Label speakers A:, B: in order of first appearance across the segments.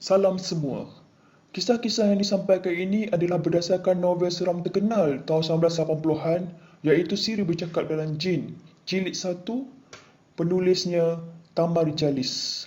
A: Salam semua. Kisah-kisah yang disampaikan ini adalah berdasarkan novel seram terkenal tahun 1980-an iaitu Siri Bercakap Dalam Jin, Jilid 1, penulisnya Tamar Jalis.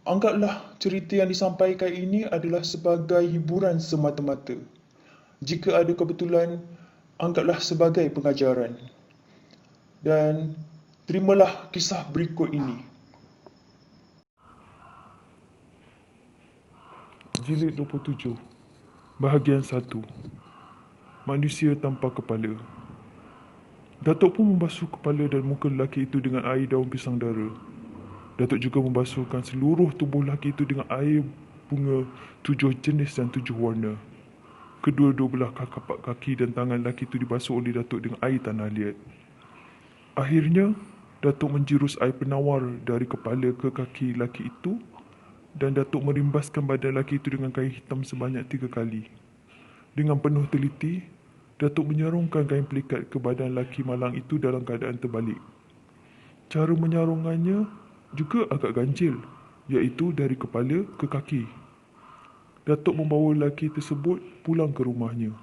A: Anggaplah cerita yang disampaikan ini adalah sebagai hiburan semata-mata. Jika ada kebetulan, anggaplah sebagai pengajaran. Dan terimalah kisah berikut ini.
B: Jilid 27 Bahagian 1 Manusia tanpa kepala. Datuk pun membasuh kepala dan muka lelaki itu dengan air daun pisang dara. Datuk juga membasuhkan seluruh tubuh lelaki itu dengan air bunga 7 jenis dan 7 warna. Kedua-dua belah kapak kaki dan tangan lelaki itu dibasuh oleh Datuk dengan air tanah liat. Akhirnya, Datuk menjirus air penawar dari kepala ke kaki lelaki itu dan Datuk merimbaskan badan lelaki itu dengan kain hitam sebanyak 3 kali. Dengan penuh teliti, Datuk menyarungkan kain pelikat ke badan lelaki malang itu dalam keadaan terbalik. Cara menyarungannya juga agak ganjil, iaitu dari kepala ke kaki. Datuk membawa lelaki tersebut pulang ke rumahnya.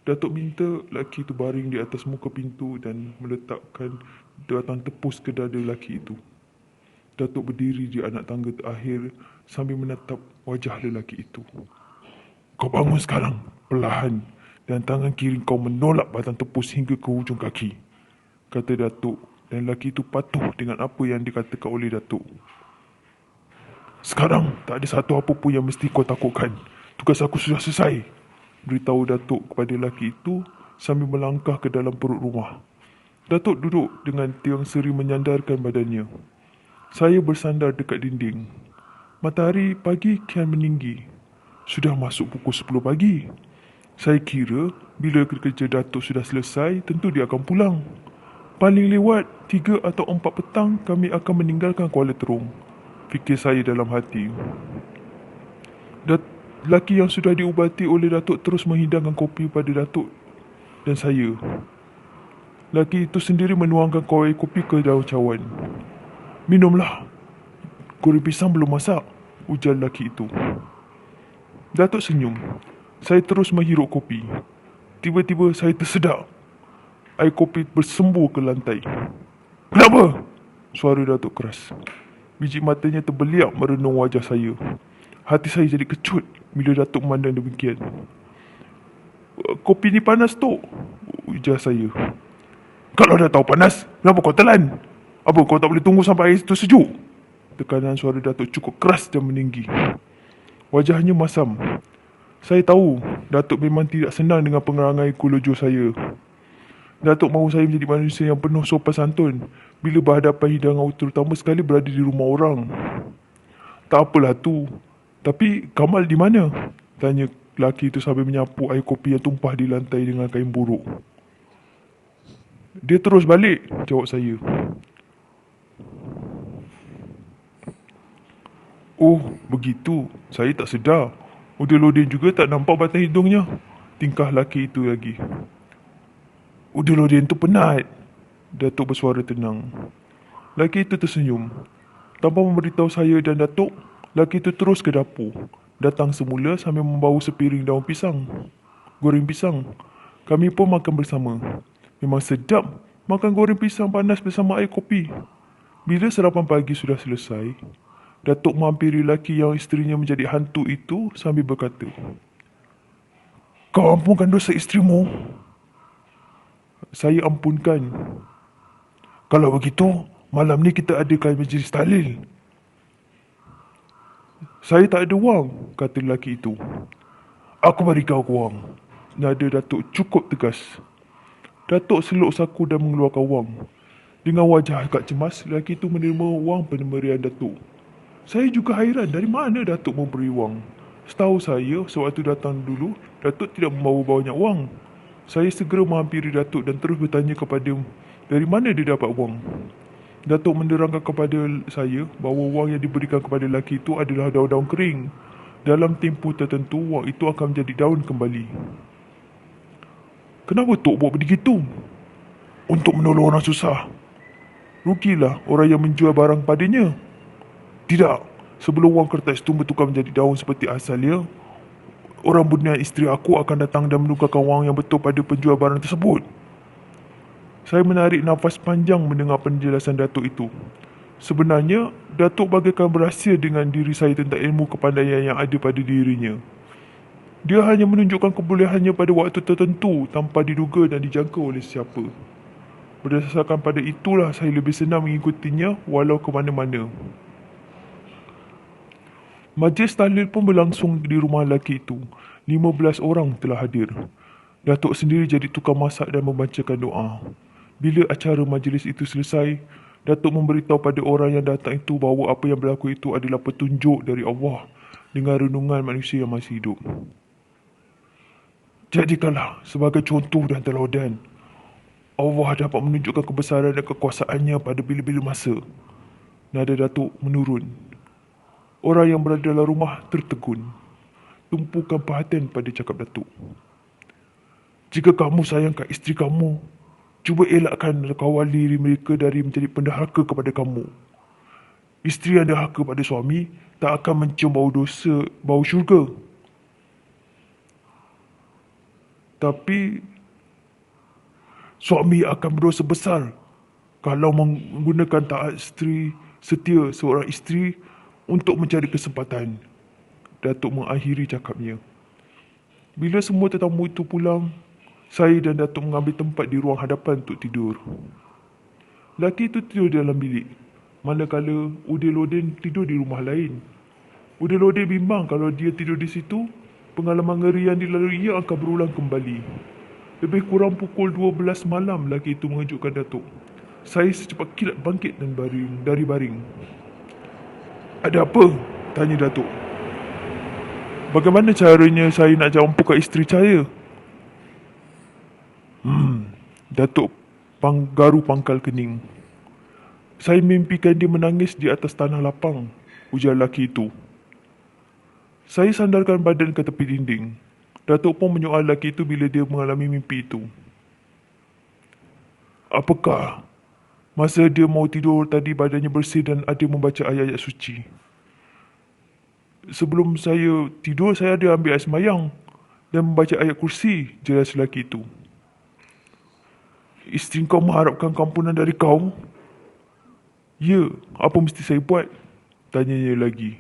B: Datuk minta lelaki itu baring di atas muka pintu dan meletakkan batang tepus ke dada lelaki itu. Datuk berdiri di anak tangga terakhir sambil menatap wajah lelaki itu. Kau bangun sekarang, perlahan, dan tangan kiri kau menolak batang tepus hingga ke hujung kaki, kata Datuk, dan lelaki itu patuh dengan apa yang dikatakan oleh Datuk. Sekarang, tak ada satu apa pun yang mesti kau takutkan. Tugas aku sudah selesai, beritahu Datuk kepada lelaki itu sambil melangkah ke dalam perut rumah. Datuk duduk dengan tiang seri menyandarkan badannya. Saya bersandar dekat dinding. Matahari pagi kian meninggi. Sudah masuk pukul 10 pagi. Saya kira bila kerja Datuk sudah selesai, tentu dia akan pulang. Paling lewat 3 atau 4 petang kami akan meninggalkan Kuala Terong, fikir saya dalam hati. Lelaki yang sudah diubati oleh Datuk terus menghidangkan kopi pada Datuk dan saya. Lelaki itu sendiri menuangkan air kopi ke daun cawan. Minumlah. Goreng pisang belum masak, ujar lelaki itu. Datuk senyum. Saya terus menghirup kopi. Tiba-tiba saya tersedak. Air kopi bersembur ke lantai. Kenapa? Suara Datuk keras. Biji matanya terbeliak merenung wajah saya. Hati saya jadi kecut bila Datuk memandang demikian. Kopi ni panas, Tok, ujar saya. Kalau dah tahu panas, kenapa kau telan? Apa kau tak boleh tunggu sampai air itu sejuk? Tekanan suara Datuk cukup keras dan meninggi. Wajahnya masam. Saya tahu Datuk memang tidak senang dengan pengerangai kulojo saya. Datuk mahu saya menjadi manusia yang penuh sopan santun bila berhadapan hidangan, terutama sekali berada di rumah orang. Tak apalah tu. Tapi Kamal di mana? Tanya lelaki itu sambil menyapu air kopi yang tumpah di lantai dengan kain buruk. Dia terus balik, jawab saya. Oh, begitu. Saya tak sedar. Udin juga tak nampak batang hidungnya. Tingkah lelaki itu lagi. Udin tu penat, Datuk bersuara tenang. Lelaki itu tersenyum. Tanpa memberitahu saya dan Datuk, lelaki itu terus ke dapur. Datang semula sambil membawa sepiring daun pisang. Goreng pisang. Kami pun makan bersama. Memang sedap makan goreng pisang panas bersama air kopi. Bila sarapan pagi sudah selesai, Datuk menghampiri lelaki yang isterinya menjadi hantu itu sambil berkata, Kau ampunkan dosa isterimu? Saya ampunkan. Kalau begitu, malam ni kita adakan majlis tahlil. Saya tak ada wang, kata lelaki itu. Aku bagi kau wang. Nada Datuk cukup tegas. Datuk seluk saku dan mengeluarkan wang. Dengan wajah agak cemas, lelaki itu menerima wang pemberian Datuk. Saya juga hairan dari mana Datuk memberi wang. Setahu saya, sewaktu datang dulu, Datuk tidak membawa banyak wang. Saya segera menghampiri Datuk dan terus bertanya kepada dari mana dia dapat wang. Datuk menerangkan kepada saya bahawa wang yang diberikan kepada lelaki itu adalah daun-daun kering. Dalam tempoh tertentu, wang itu akan menjadi daun kembali. Kenapa Tok buat begitu? Untuk menolong orang susah. Rugilah orang yang menjual barang padanya. Tidak, Sebelum wang kertas itu bertukar menjadi daun seperti asalnya, orang berniaga isteri aku akan datang dan menukarkan wang yang betul pada penjual barang tersebut. Saya menarik nafas panjang mendengar penjelasan Datuk itu. Sebenarnya, Datuk bagaikan berahsia dengan diri saya tentang ilmu kepandaian yang ada pada dirinya. Dia hanya menunjukkan kebolehannya pada waktu tertentu tanpa diduga dan dijangka oleh siapa. Berdasarkan pada itulah saya lebih senang mengikutinya walau ke mana-mana. Majlis tahlil pun berlangsung di rumah lelaki itu. 15 orang telah hadir. Datuk sendiri jadi tukang masak dan membacakan doa. Bila acara majlis itu selesai, Datuk memberitahu pada orang yang datang itu bahawa apa yang berlaku itu adalah petunjuk dari Allah dengan renungan manusia yang masih hidup. Jadikanlah sebagai contoh dan teladan. Allah dapat menunjukkan kebesaran dan kekuasaannya pada bila-bila masa. Nada Datuk menurun. Orang yang berada dalam rumah tertegun. Tumpukan perhatian pada cakap Datuk. Jika kamu sayangkan isteri kamu, cuba elakkan kawal diri mereka dari menjadi pendahaka kepada kamu. Isteri yang dahaka pada suami tak akan mencium bau dosa, bau syurga. Tapi suami akan berdosa besar kalau menggunakan taat setia seorang isteri untuk mencari kesempatan. Datuk mengakhiri cakapnya. Bila semua tetamu itu pulang, saya dan Datuk mengambil tempat di ruang hadapan untuk tidur. Lelaki itu tidur di dalam bilik, manakala Udin tidur di rumah lain. Udin bimbang kalau dia tidur di situ, pengalaman ngeri yang dilalui ia akan berulang kembali. Lebih kurang pukul 12 malam lelaki itu mengejutkan Datuk. Saya secepat kilat bangkit dan dari baring. Ada apa? Tanya Datuk. Bagaimana caranya saya nak jampukan isteri saya? Datuk garu pangkal kening. Saya mimpikan dia menangis di atas tanah lapang, ujar lelaki itu. Saya sandarkan badan ke tepi dinding. Datuk pun menyoal lelaki itu bila dia mengalami mimpi itu. Apakah masa dia mau tidur tadi badannya bersih dan ada membaca ayat-ayat suci? Sebelum saya tidur, saya ada ambil air sembahyang dan membaca ayat kursi, jelas lelaki itu. Isteri kau mengharapkan kampunan dari kau? Ya, apa mesti saya buat? Tanyanya lagi.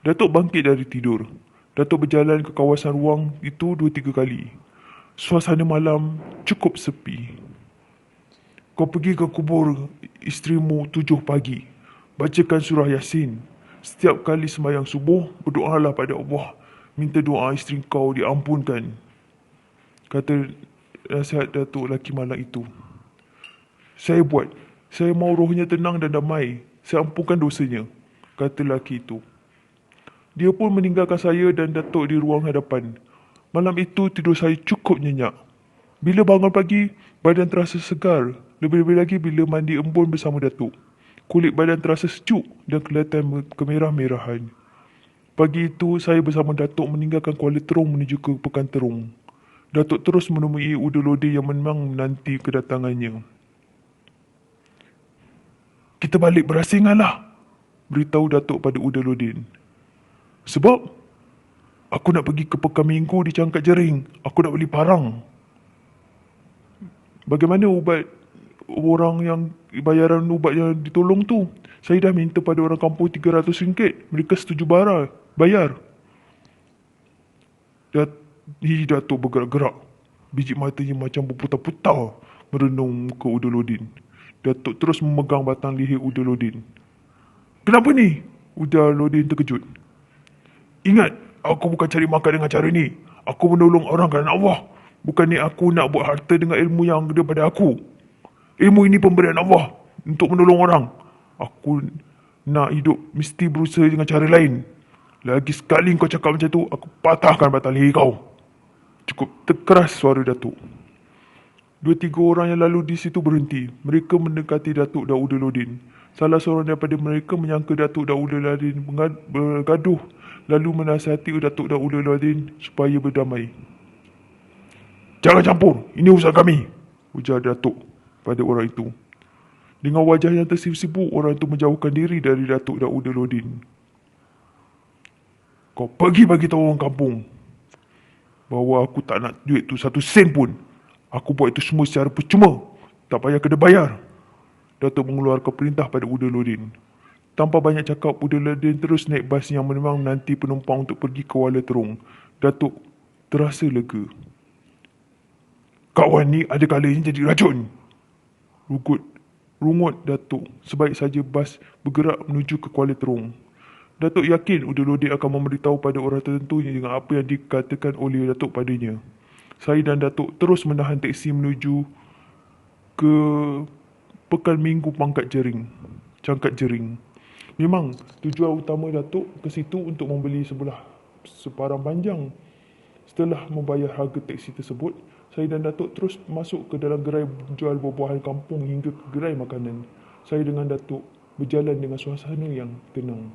B: Datuk bangkit dari tidur. Datuk berjalan ke kawasan ruang itu 2-3 kali. Suasana malam cukup sepi. Kau pergi ke kubur isterimu 7 pagi. Bacakan surah Yasin. Setiap kali sembahyang subuh, berdoalah pada Allah. Minta doa isteri kau diampunkan. Kata nasihat Datuk lelaki malang itu. Saya buat. Saya mahu rohnya tenang dan damai. Saya ampunkan dosanya. Kata lelaki itu. Dia pun meninggalkan saya dan Datuk di ruang hadapan. Malam itu tidur saya cukup nyenyak. Bila bangun pagi, badan terasa segar. Lebih-lebih lagi bila mandi embun bersama Datuk. Kulit badan terasa sejuk dan kelihatan kemerah-merahan. Pagi itu, saya bersama Datuk meninggalkan Kuala Terong menuju ke Pekan Terong. Datuk terus menemui Udin yang memang menanti kedatangannya. Kita balik berasinganlah, beritahu Datuk pada Udin. Sebab aku nak pergi ke Pekan Minggu di Cangkat Jering. Aku nak beli parang. Bagaimana ubat orang yang bayaran ubat yang ditolong tu? Saya dah minta pada orang kampung RM300. Mereka setuju bayar. Datuk bergerak-gerak. Biji matanya macam berputar-putar merenung muka Udin. Datuk terus memegang batang leher Udin. Kenapa ni? Udin terkejut. Ingat, aku bukan cari makan dengan cara ni. Aku menolong orang kerana Allah. Bukannya aku nak buat harta dengan ilmu yang ada pada aku. Ilmu ini pemberian Allah untuk menolong orang. Aku nak hidup mesti berusaha dengan cara lain. Lagi sekali kau cakap macam tu, aku patahkan batang leher kau. Cukup terkeras suara Datuk. 2-3 orang yang lalu di situ berhenti. Mereka mendekati Datuk dan Udin. Salah seorang daripada mereka menyangka Datuk dan Udin bergaduh, lalu menasihati Datuk dan Udin supaya berdamai. Jangan campur, ini urusan kami, ujar Datuk pada orang itu. Dengan wajah yang tersibuk-sibuk, orang itu menjauhkan diri dari Datuk dan Udin. Kau pergi bagi tahu orang kampung bahawa aku tak nak duit tu 1 sen pun. Aku buat itu semua secara percuma. Tak payah kena bayar. Datuk mengeluarkan perintah pada Udaludin. Tanpa banyak cakap, Udaludin terus naik bas yang memang nanti penumpang untuk pergi ke Kuala Terong. Datuk terasa lega. Kawan ni ada kalanya jadi racun. Rungut Datuk sebaik saja bas bergerak menuju ke Kuala Terong. Datuk yakin Udaludin akan memberitahu pada orang tertentu dengan apa yang dikatakan oleh Datuk padanya. Saya dan Datuk terus menahan teksi menuju ke Pekan Minggu Cangkat Jering. Memang tujuan utama Datuk ke situ untuk membeli sebarang panjang. Setelah membayar harga teksi tersebut, saya dan Datuk terus masuk ke dalam gerai jual buah-buahan kampung hingga ke gerai makanan. Saya dengan Datuk berjalan dengan suasana yang tenang.